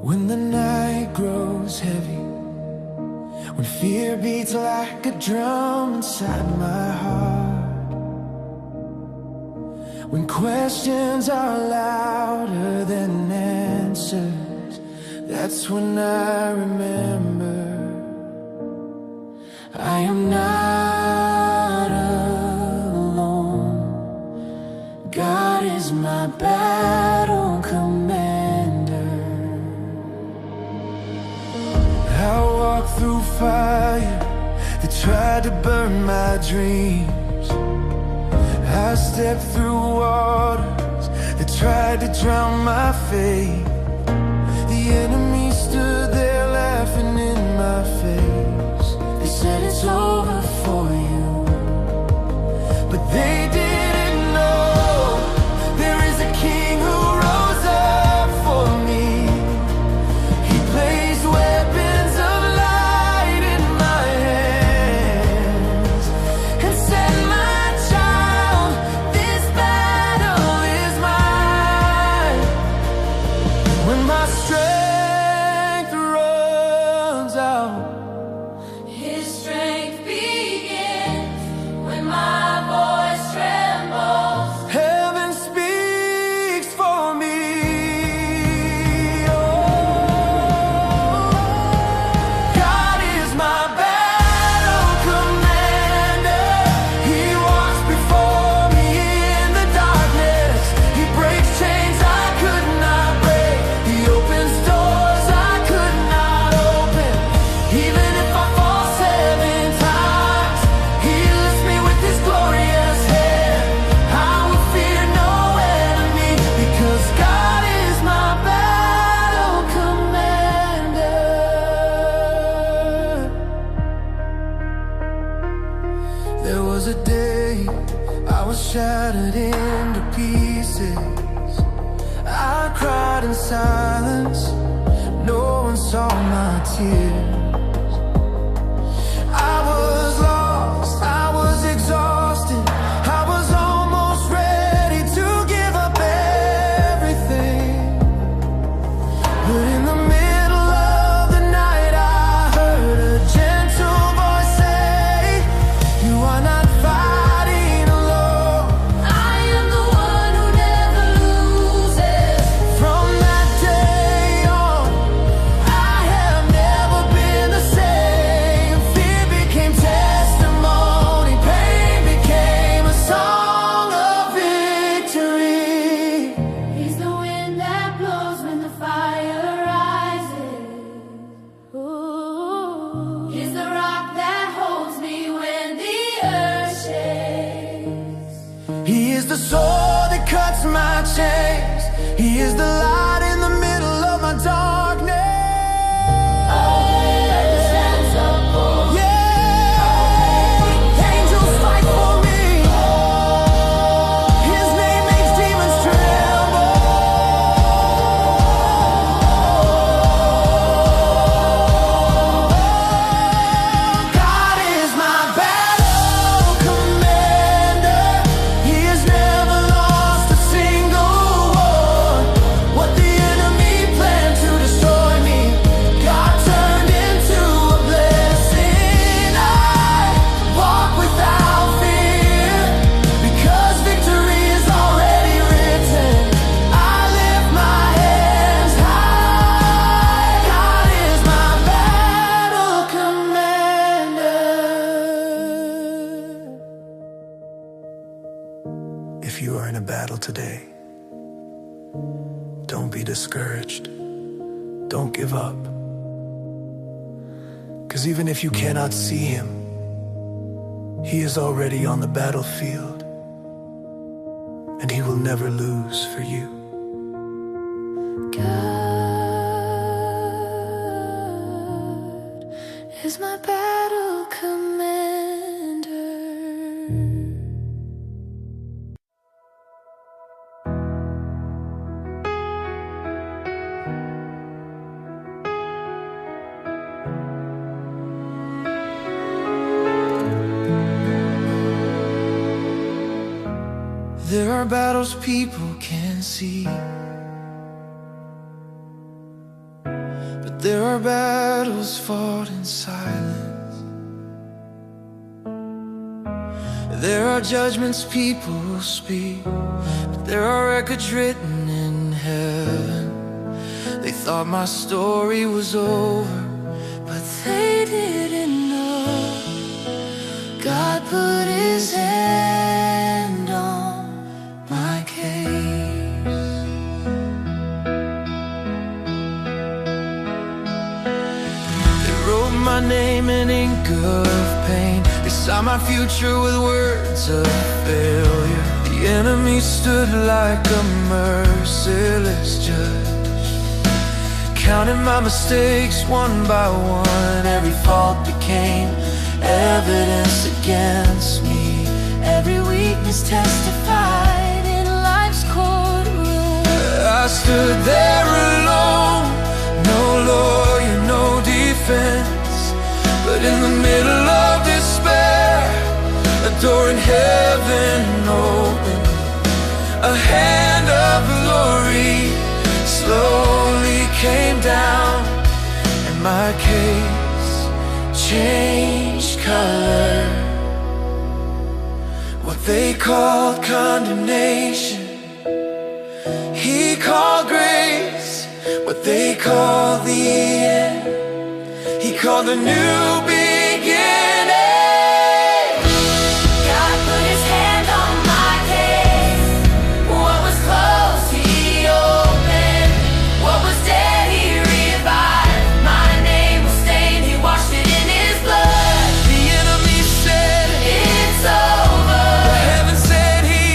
When the night grows heavy, when fear beats like a drum inside my heart, when questions are louder than answers, that's when I remember I am not alone. God is my battle commander. I walk through fire that tried to burn my dreams. I stepped through waters that tried to drown my faith. The enemy stood there laughing in my face. They said it's over for you, but they didn't know there is a king who rose up for me. He placed weapons of light in my hands and said, my child, this battle is mine. When my strength runs out, His strength begins. When my voice trembles, heaven speaks for me. Oh, God is my battle commander. He walks before me in the darkness. He breaks chains I could not break. He opens doors I could not open. Even if I fall 7 times, He lifts me with His glorious hand. I will fear no enemy, because God is my battle commander. There was a day I was shattered into pieces. I cried in silence, no one saw my tears. I was lost, I was exhausted, I was almost ready to give up everything. But in the middle of the night, I heard a gentle voice say, you are not fighting alone. I am the one who never loses. From that day on, I have never been the same. Fear became testimony, pain became a song of victory. He's the wind that blows when the fire rises. Ooh. He's the rock that holds me when the earth shakes. He is the sword that cuts my chains. He is the light in the middle of my darkness. Yeah, angels fight for me. His name makes demons tremble. God is my battle commander. He has never lost a single war. What the enemy planned to destroy me, God turned into a blessing. I walk without fear, because victory is already written. I lift my hands high. God is my battle commander. If you are in a battle today, don't be discouraged. Don't give up. Because even if you cannot see Him, He is already on the battlefield, and He will never lose for you. God is my battle commander. There are battles people can't see, There are battles fought in silence. There are judgments people speak, but there are records written in heaven. They thought my story was over, but they didn't know God put His hand on my case. They wrote my name in ink of pain. They saw my future with words of failure. The enemy stood like a merciless judge, counting my mistakes one by one. Every fault became evidence against me. Every weakness testified in life's courtroom. I stood there alone, no lawyer, no defense. But in the middle of despair, a door in heaven opened. A hand of glory slowly came down, and my case changed color. What they called condemnation, He called grace. What they called the end, He called the new beginning. God put His hand on my case. What was closed, He opened. What was dead, He revived. My name was stained, He washed it in His blood. The enemy said it's over, but heaven said He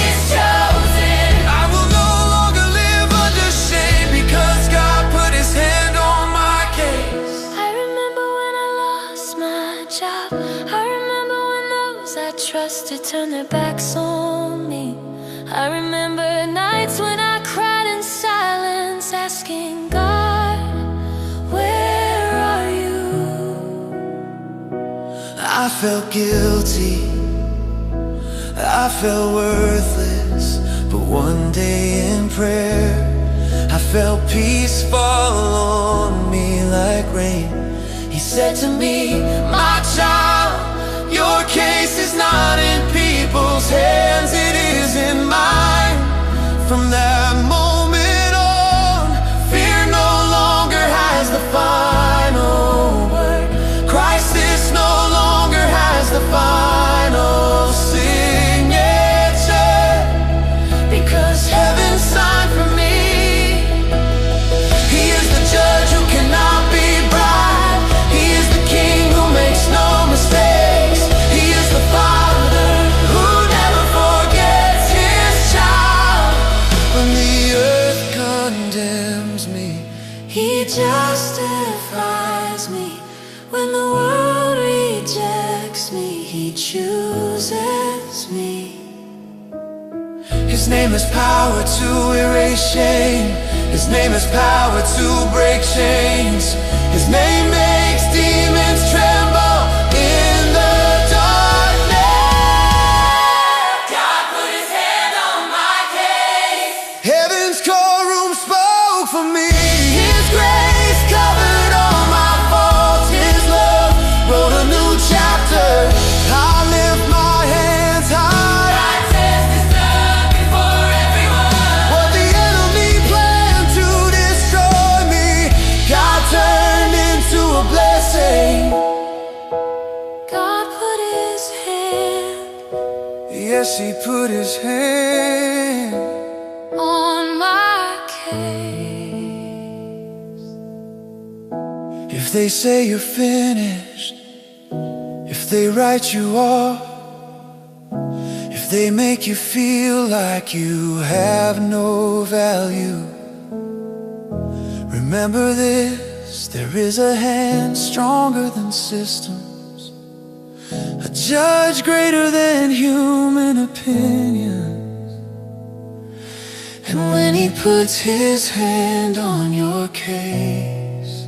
is chosen. I will no longer live under shame, because God put His hand on my case. I remember when I lost my job. I remember when those I trusted turned their backs on me. I remember nights when I cried in silence, asking God, where are you? I felt guilty, I felt worthless. But one day in prayer, I felt peace fall on me like rain. He said to me, my child, your case is not in people's hands, it is in mine. From that moment on, fear no longer has the final word. Crisis no longer has the final signature, because heaven signed for me. He is the judge who cannot be bribed. He is the king who makes no mistakes. He is the father who never forgets his child. When the earth condemns me, He justifies me. When the world rejects me, He chooses me. His name has power to erase shame. His name has power to break chains. His name makes demons tremble in the darkness. God put His hand on my case. Heaven's courtroom spoke for me. His grace covered all my faults. His love wrote a new chapter. I lift my hands high. I test His love before everyone. What the enemy planned to destroy me, God turned into a blessing. God put His hand, yes, He put His hand on my case. If they say you're finished, if they write you off, if they make you feel like you have no value, remember this: there is a hand stronger than systems, a judge greater than human opinions. And when He puts His hand on your case,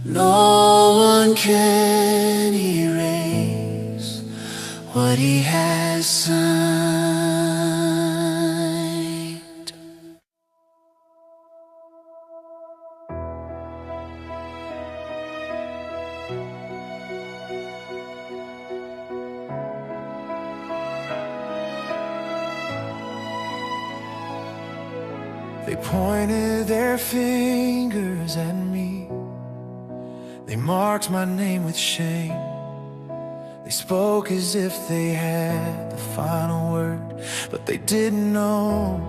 no one can erase what He has signed. They pointed their fingers at me. They marked my name with shame. They spoke as if they had the final word, but they didn't know.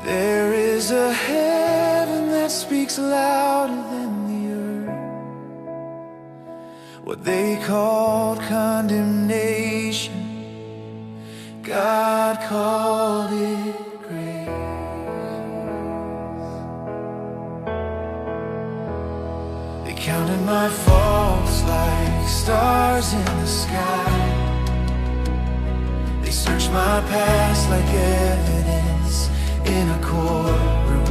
There is a heaven that speaks louder than the earth. What they called condemnation, God called it grace. They counted my faults like stars in the sky. They searched my past like evidence in a courtroom.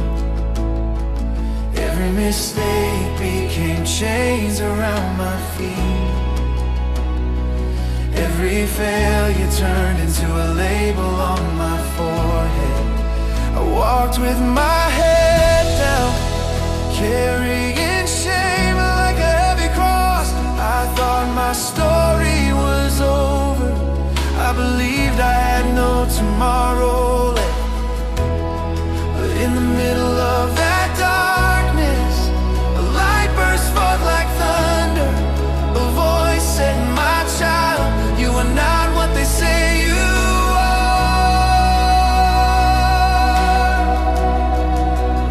Every mistake became chains around my feet. Every failure turned into a label on my forehead. I walked with my head down, carrying shame like a heavy cross. I thought my story was over. I believed I had no tomorrow left. But in the middle of that darkness, a light burst forth like thunder. A voice said, "My child, you are not what they say you are."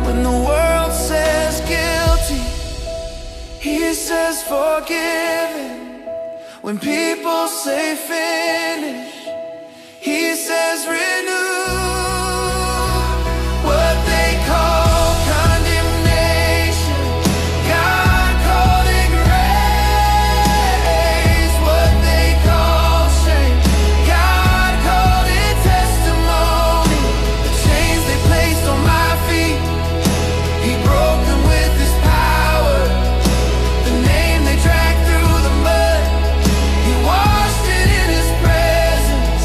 When the world says guilty, He says forgiven. When people say finish, He says renew. What they call condemnation, God called it grace. What they call shame, God called it testimony. The chains they placed on my feet, He broke them with His power. The name they dragged through the mud, He washed it in His presence.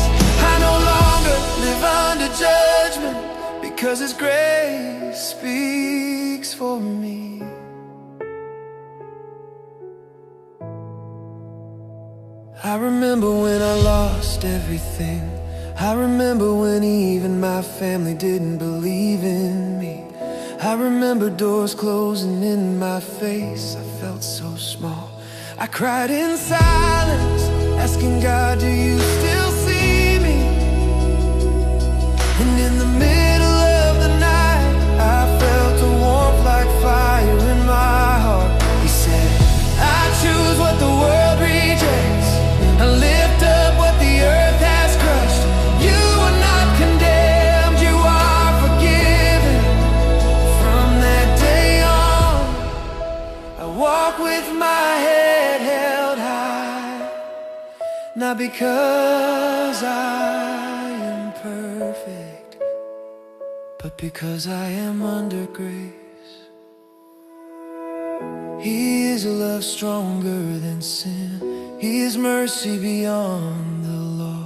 I no longer live under judgment, because His grace speaks for me. I remember when I lost everything. I remember when even my family didn't believe in me. I remember doors closing in my face. I felt so small. I cried in silence, asking God, do you still see me? And in the middle of the night, I felt a warmth like fire in my heart. He said, I choose what the world rejects. I lift up what the earth has crushed. You are not condemned, you are forgiven. From that day on, I walk with my head held high. Not because I am perfect, but because I am under grace. He is a love stronger than sin. He is mercy beyond the law.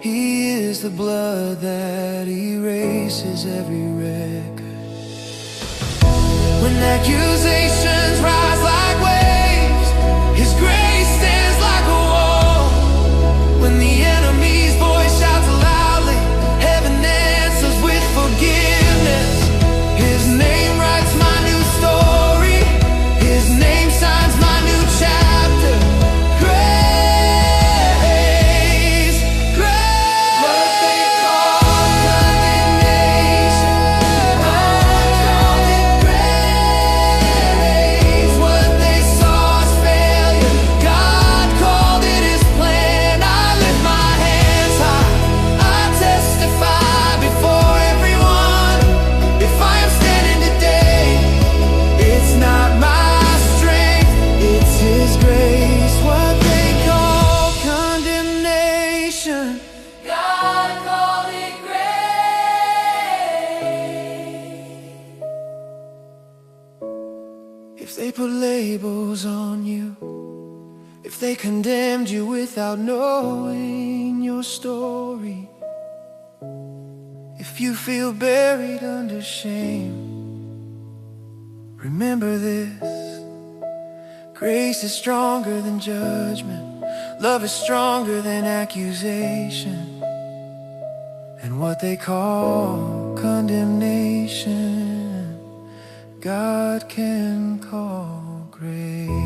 He is the blood that erases every record. When accusations rise like waves, His grace stands like a wall. When the enemy's voice shouts loudly, heaven answers with forgiveness. His name writes my new story. His name signs my new chapter. Grace, grace. What they call condemnation, God called it grace. What they saw as failure, God called it His plan. I lift my hands high, I testify before everyone. If I am standing today, it's not my strength, it's His grace. What they call condemnation, God called it grace. If they put labels on you, if they condemned you without knowing your story, if you feel buried under shame, remember this: grace is stronger than judgment. Love is stronger than accusation. And what they call condemnation, God can call grace.